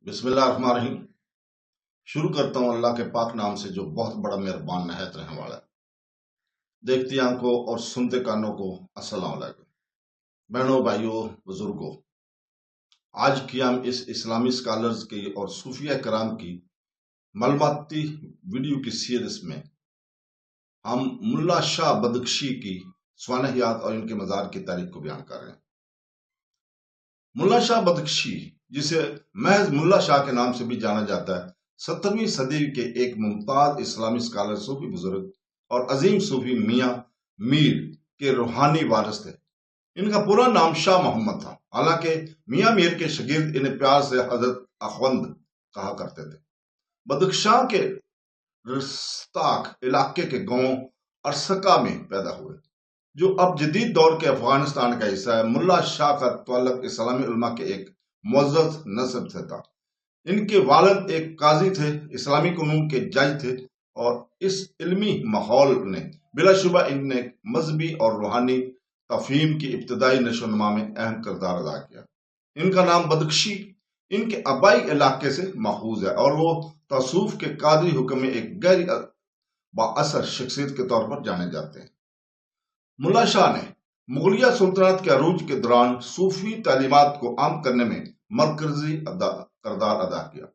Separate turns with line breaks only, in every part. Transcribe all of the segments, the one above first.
بسم اللہ الرحمن الرحیم۔ شروع کرتا ہوں اللہ کے پاک نام سے جو بہت بڑا مہربان نہایت رحم والا ہے۔ دیکھتی آنکھوں اور سنتے کانوں کو السلام علیکم۔ بہنوں، بھائیوں، بزرگوں، آج کی ہم اس اسلامی اسکالرز کی اور صوفیہ کرام کی معلوماتی ویڈیو کی سیریز میں ہم ملا شاہ بدخشی کی سوانحیات اور ان کے مزار کی تاریخ کو بیان کر رہے ہیں۔ ملا شاہ بدخشی، جسے محض ملا شاہ کے نام سے بھی جانا جاتا ہے، 17ویں صدی کے ایک ممتاز اسلامی اسکالر، صوفی بزرگ اور عظیم صوفی میاں میر کے روحانی وارث تھے۔ ان کا پورا نام شاہ محمد تھا، حالانکہ میاں میر کے شاگرد انہیں پیار سے حضرت اخوند کہا کرتے تھے۔ بدخشاں کے رستاق علاقے کے گاؤں ارسکا میں پیدا ہوئے، جو اب جدید دور کے افغانستان کا حصہ ہے۔ ملا شاہ کا تعلق اسلامی علماء کے ایک معزز نسب سے تھا۔ ان کے والد ایک قاضی تھے، اسلامی قانون کے جج تھے، اور اس علمی ماحول نے بلا شبہ ان نے مذہبی اور روحانی تفہیم کی ابتدائی نشو و نما میں اہم کردار ادا کیا۔ ان کا نام بدخشی ان کے آبائی علاقے سے ماخوذ ہے، اور وہ تصوف کے قادری حکم میں ایک گہری بااثر شخصیت کے طور پر جانے جاتے ہیں۔ ملا شاہ نے مغلیہ سلطنت کے عروج کے دوران صوفی تعلیمات کو عام کرنے میں مرکزی کردار ادا کیا،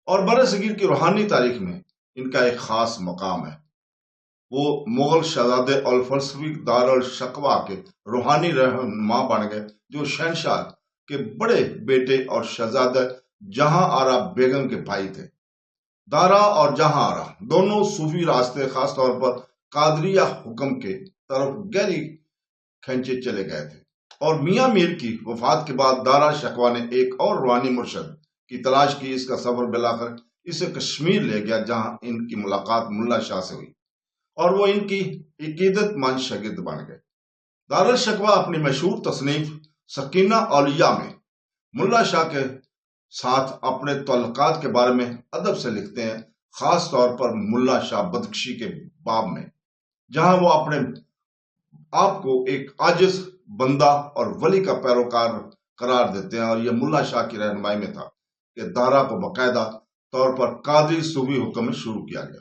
اور برصغیر کی روحانی تاریخ میں ان کا ایک خاص مقام ہے۔ وہ مغل شہزادے اور فلسفی دارالشقوہ کے روحانی رہنما بن گئے، جو شہنشاہ کے بڑے بیٹے اور شہزادہ جہاں آرا بیگم کے بھائی تھے۔ دارا اور جہاں آرا دونوں صوفی راستے، خاص طور پر قادریہ حکم کے طرف گہری کھینچے چلے گئے تھے، اور میاں میر کی وفات کے بعد دارا شقوہ نے ایک اور روحانی مرشد کی تلاش کی۔ اس کا سفر بلاخر اسے کشمیر لے گیا، جہاں ان کی ملاقات ملا شاہ سے ہوئی، اور وہ ان کی عقیدت مند شاگرد بن گئے۔ دارالشقوہ اپنی مشہور تصنیف سکینہ اولیاء میں ملا شاہ کے ساتھ اپنے تعلقات کے بارے میں ادب سے لکھتے ہیں، خاص طور پر ملا شاہ بدخشی کے باب میں، جہاں وہ اپنے آپ کو ایک عاجز بندہ اور ولی کا پیروکار قرار دیتے ہیں، اور یہ ملا شاہ کی رہنمائی میں تھا کہ دارا کو باقاعدہ طور پر قادری صوفی حکم میں شروع کیا گیا۔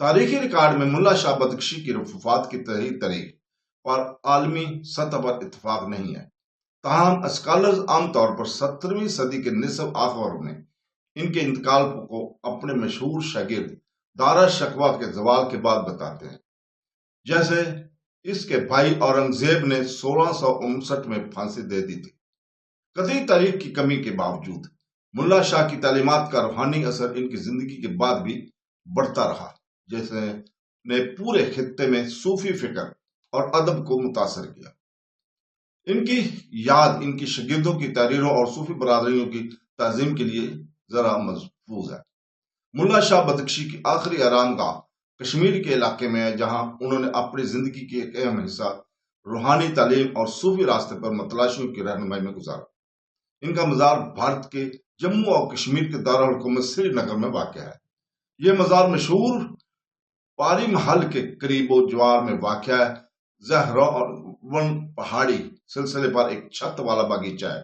تاریخی ریکارڈ میں ملا شاہ بدخشی کی وفات کی تاریخ پر عالمی سطح پر اتفاق نہیں ہے، تاہم اسکالرز عام طور پر 17ویں صدی کے نصف آخر میں ان کے انتقال کو اپنے مشہور شاگرد دارا شقوہ کے زوال کے بعد بتاتے ہیں، جیسے اس کے بھائی اورنگزیب نے 1659 میں پھانسی دے دی تھی۔ قطعی تاریخ کی کمی کے باوجود ملا شاہ کی تعلیمات کا روحانی اثر ان کی زندگی کے بعد بھی بڑھتا رہا، جیسے نے پورے خطے میں صوفی فکر اور ادب کو متاثر کیا۔ ان کی یاد ان کی شاگردوں کی تحریروں اور صوفی برادریوں کی تعظیم کے لیے ذرا محفوظ ہے۔ ملا شاہ بدخشی کی آخری آرام گاہ کشمیر کے علاقے میں ہے، جہاں انہوں نے اپنی زندگی کی ایک اہم حصہ روحانی تعلیم اور صوفی راستے پر متلاشیوں کی رہنمائی میں گزارا۔ ان کا مزار بھارت کے جموں اور کشمیر کے دارالحکومت سری نگر میں واقع ہے۔ یہ مزار مشہور پاری محل کے قریب و جوار میں واقع ہے۔ زہراون پہاڑی سلسلے پر ایک چھت والا باغیچہ ہے،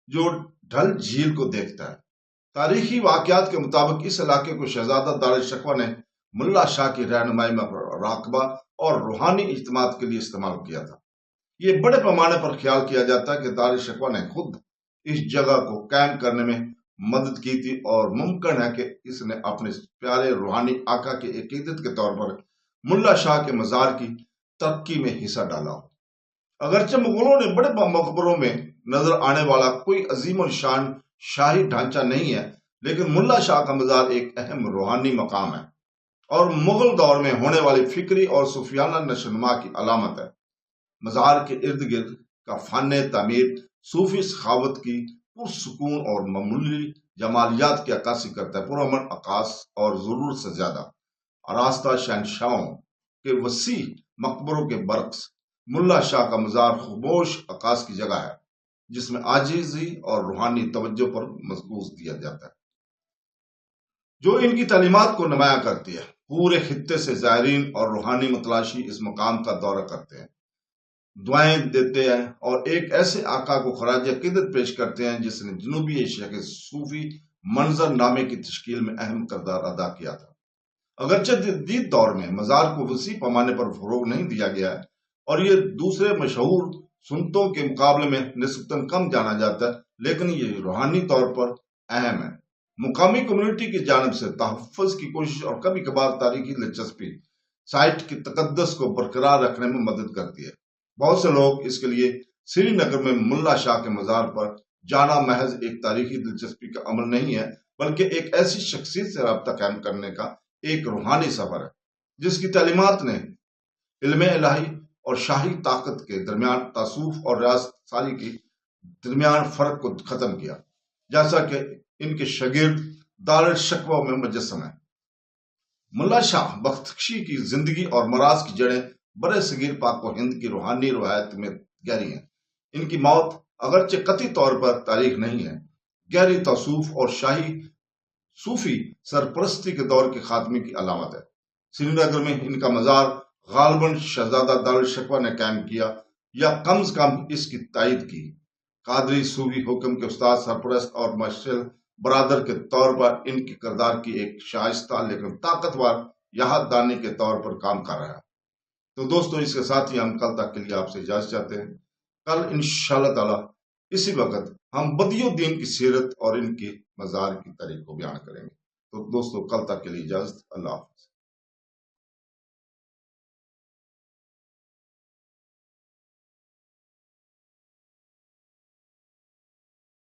جو ڈھل جھیل کو دیکھتا ہے۔ تاریخی واقعات کے مطابق اس علاقے کو شہزادہ دارالشقوہ نے ملا شاہ کی رہنمائی میں راقبہ اور روحانی اجتماع کے لیے استعمال کیا تھا۔ یہ بڑے پیمانے پر خیال کیا جاتا ہے کہ دارالشقوہ نے خود اس جگہ کو قائم کرنے میں مدد کی تھی، اور ممکن ہے کہ اس نے اپنے پیارے روحانی آقا کی عقیدت کے طور پر ملا شاہ کے مزار کی ترقی میں حصہ ڈالا ہو۔ اگرچہ مغلوں نے بڑے مقبروں میں نظر آنے والا کوئی عظیم الشان شاہی ڈھانچہ نہیں ہے، لیکن ملا شاہ کا مزار ایک اہم روحانی مقام ہے، اور مغل دور میں ہونے والی فکری اور صوفیانہ نشو و نما کی علامت ہے۔ مزار کے ارد گرد کا فن تعمیر صوفی سخاوت کی پرسکون اور معمولی جمالیات کی عکاسی کرتا ہے۔ پرامن عکاس اور ضرورت سے زیادہ آراستہ شہنشاہوں کے وسیع مقبروں کے برعکس ملا شاہ کا مزار خاموش عکاس کی جگہ ہے، جس میں عاجزی اور روحانی توجہ پر مرکوز دیا جاتا ہے، جو ان کی تعلیمات کو نمایاں کرتی ہے۔ پورے خطے سے زائرین اور روحانی متلاشی اس مقام کا دورہ کرتے ہیں۔ دعائیں دیتے ہیں اور ایک ایسے آقا کو خراج عقیدت پیش کرتے ہیں جس نے جنوبی ایشیا کے صوفی منظر نامے کی تشکیل میں اہم کردار ادا کیا تھا۔ اگرچہ جدید دور میں مزار کو وسیع پیمانے پر فروغ نہیں دیا گیا ہے اور یہ دوسرے مشہور سنتوں کے مقابلے میں نسبتاً کم جانا جاتا ہے، لیکن یہ روحانی طور پر اہم ہے۔ مقامی کمیونٹی کی جانب سے تحفظ کی کوشش اور کبھی کبھار تاریخی دلچسپی سائٹ کی تقدس کو برقرار رکھنے میں مدد کرتی ہے۔ بہت سے لوگ اس کے لیے سری نگر میں ملا شاہ کے مزار پر جانا محض ایک تاریخی دلچسپی کا عمل نہیں ہے، بلکہ ایک ایسی شخصیت سے رابطہ قائم کرنے کا ایک روحانی سفر ہے جس کی تعلیمات نے علم الہی اور شاہی طاقت کے درمیان تصوف اور ریاست ساری کے درمیان فرق کو ختم کیا، جیسا کہ ان کے شاگرد دار الشکوہ میں مجسم ہے۔ ملا شاہ بختکشی کی زندگی اور مراز کی جڑیں برے صغیر پاک و ہند کی روحانی روایت میں گہری ہیں۔ ان کی موت اگرچہ قطعی طور پر تاریخ نہیں ہے، گہری تصوف اور شاہی صوفی سرپرستی کے دور کے خاتمے کی علامت ہے۔ سری نگر میں ان کا مزار غالباً شہزادہ دار الشکوہ نے قائم کیا یا کم از کم اس کی تائید کی۔ قادری صوفی حکم کے استاد، سرپرست اور مشعل برادر کے طور پر ان کے کردار کی ایک شائستہ لیکن طاقتور یہاں دانی کے طور پر کام کر رہا ہے۔ تو دوستو، اس کے ساتھ ہی ہم کل تک کے لیے آپ سے اجازت چاہتے ہیں۔ کل انشاءاللہ تعالی اسی وقت ہم بدی الدین کی سیرت اور ان کے مزار کی تاریخ کو بیان کریں گے۔ تو دوستو، کل تک کے لیے اجازت، اللہ حافظ۔